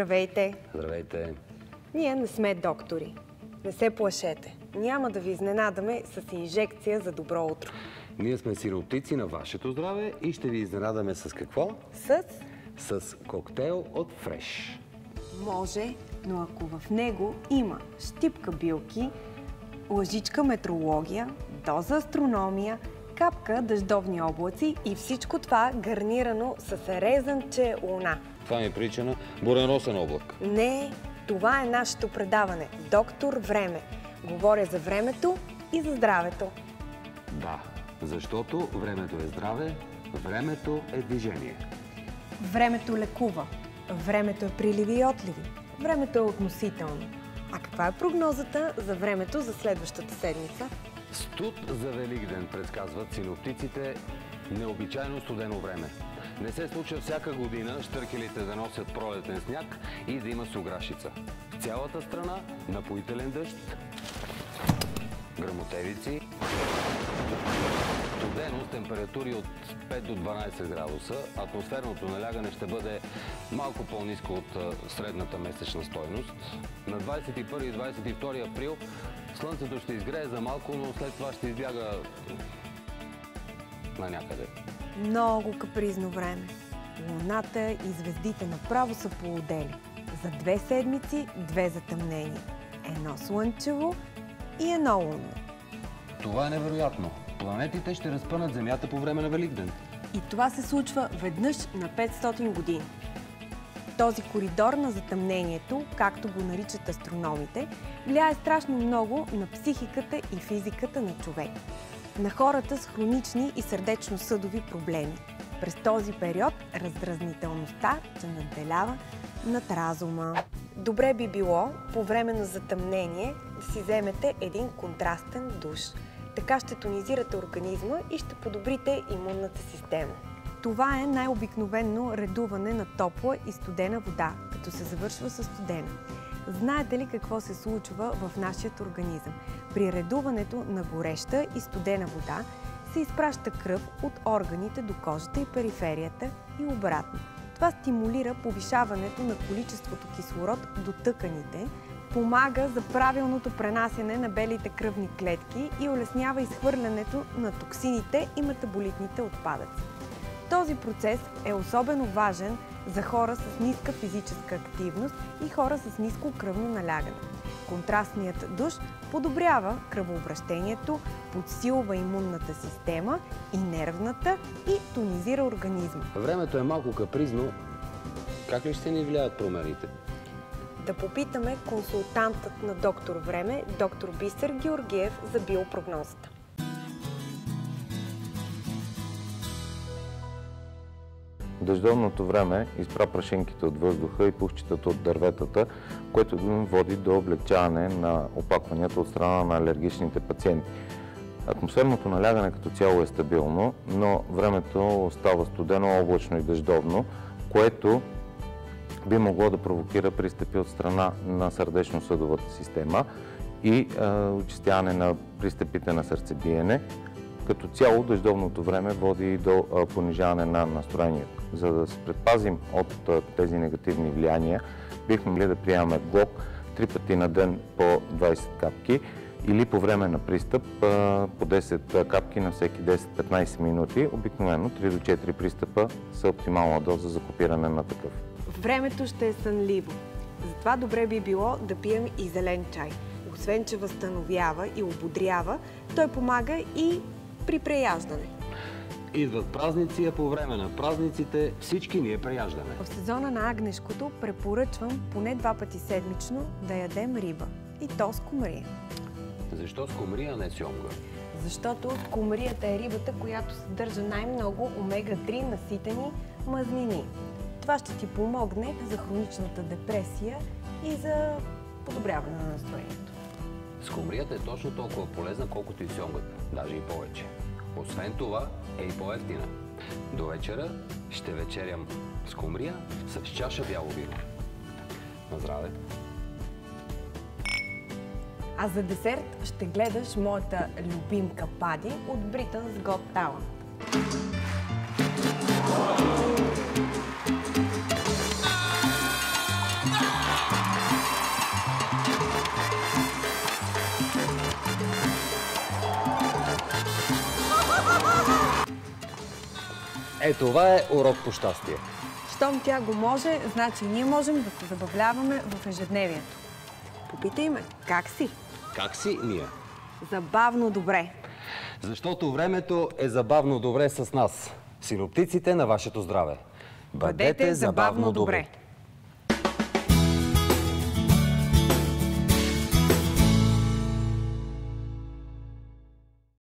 Здравейте! Здравейте! Ние не сме доктори. Не се плашете. Няма да ви изненадаме с инжекция за добро утро. Ние сме синоптици на вашето здраве и ще ви изненадаме с какво? С коктейл от Фреш. Може, но ако в него има щипка билки, лъжичка метеорология, доза астрономия, капка дъждовни облаци и всичко това гарнирано с резънче луна. Това ми прилича на буренросен облак. Не, това е нашето предаване Доктор Време. Говоря за времето и за здравето. Да, защото времето е здраве, времето е движение. Времето лекува, времето е приливи и отливи, времето е относително. А каква е прогнозата за времето за следващата седмица? Студ за Великден, предсказват синоптиците, необичайно студено време. Не се случва всяка година щъркелите да носят пролетен сняг и да има суграшица. В цялата страна напоителен дъжд, гръмотевици, студено с температури от 5 до 12 градуса. Атмосферното налягане ще бъде малко по-ниско от средната месечна стойност. На 21 и 22 април слънцето ще изгрее за малко, но след това ще избяга на някъде. Много капризно време. Луната и звездите направо са полудели. За 2 седмици 2 затъмнения. Едно слънчево и едно лунно. Това е невероятно. Планетите ще разпънат Земята по време на Великден. И това се случва веднъж на 500 години. Този коридор на затъмнението, както го наричат астрономите, влияе страшно много на психиката и физиката на човек. На хората с хронични и сърдечно-съдови проблеми. През този период раздразнителността се надделява над разума. Добре би било по време на затъмнение да си вземете един контрастен душ. Така ще тонизирате организма и ще подобрите имунната система. Това е най-обикновено редуване на топла и студена вода, като се завършва с студена. Знаете ли какво се случва в нашия организъм? При редуването на гореща и студена вода се изпраща кръв от органите до кожата и периферията и обратно. Това стимулира повишаването на количеството кислород до тъканите, помага за правилното пренасяне на белите кръвни клетки и улеснява изхвърлянето на токсините и метаболитните отпадъци. Този процес е особено важен за хора с ниска физическа активност и хора с ниско кръвно налягане. Контрастният душ подобрява кръвообращението, подсилва имунната система и нервната и тонизира организма. Времето е малко капризно. Как ли ще ни влияят промените? Да попитаме консултантът на Доктор Време, доктор Бисер Георгиев, за биопрогнозата. Дъждовното време изпра прашинките от въздуха и пухчетата от дърветата, което води до облегчаване на опакванията от страна на алергичните пациенти. Атмосферното налягане като цяло е стабилно, но времето остава студено, облачно и дъждовно, което би могло да провокира пристъпи от страна на сърдечно-съдовата система и очистяване на пристъпите на сърцебиене. Като цяло дъждовното време води до понижаване на настроението. За да се предпазим от тези негативни влияния, бихме могли да приемаме блок 3 пъти на ден по 20 капки или по време на пристъп по 10 капки на всеки 10-15 минути. Обикновено 3 до 4 пристъпа са оптимална доза за копиране на такъв. Времето ще е сънливо. Затова добре би било да пием и зелен чай. Освен, че възстановява и ободрява, той помага и при преяждане. Идват празници, а по време на празниците всички ние преяждаме. В сезона на агнешкото препоръчвам поне 2 пъти седмично да ядем риба. И то скумрия. Защо скумрия, а не сьомга? Защото скумрията е рибата, която съдържа най-много омега-3 наситени мазнини. Това ще ти помогне за хроничната депресия и за подобряване на настроението. Скумрията е точно толкова полезна, колкото и сьомгата, даже и повече. Освен това е и по-евтина. До вечера ще вечерям скумрия с чаша бяло вино. На здраве! А за десерт ще гледаш моята любимка Пади от Britain's Got Talent. Това е урок по щастие. Щом тя го може, значи ние можем да се забавляваме в ежедневието. Попитай ме, как си? Как си ние? Забавно добре. Защото времето е забавно добре с нас. Синоптиците на вашето здраве. Бъдете забавно добре.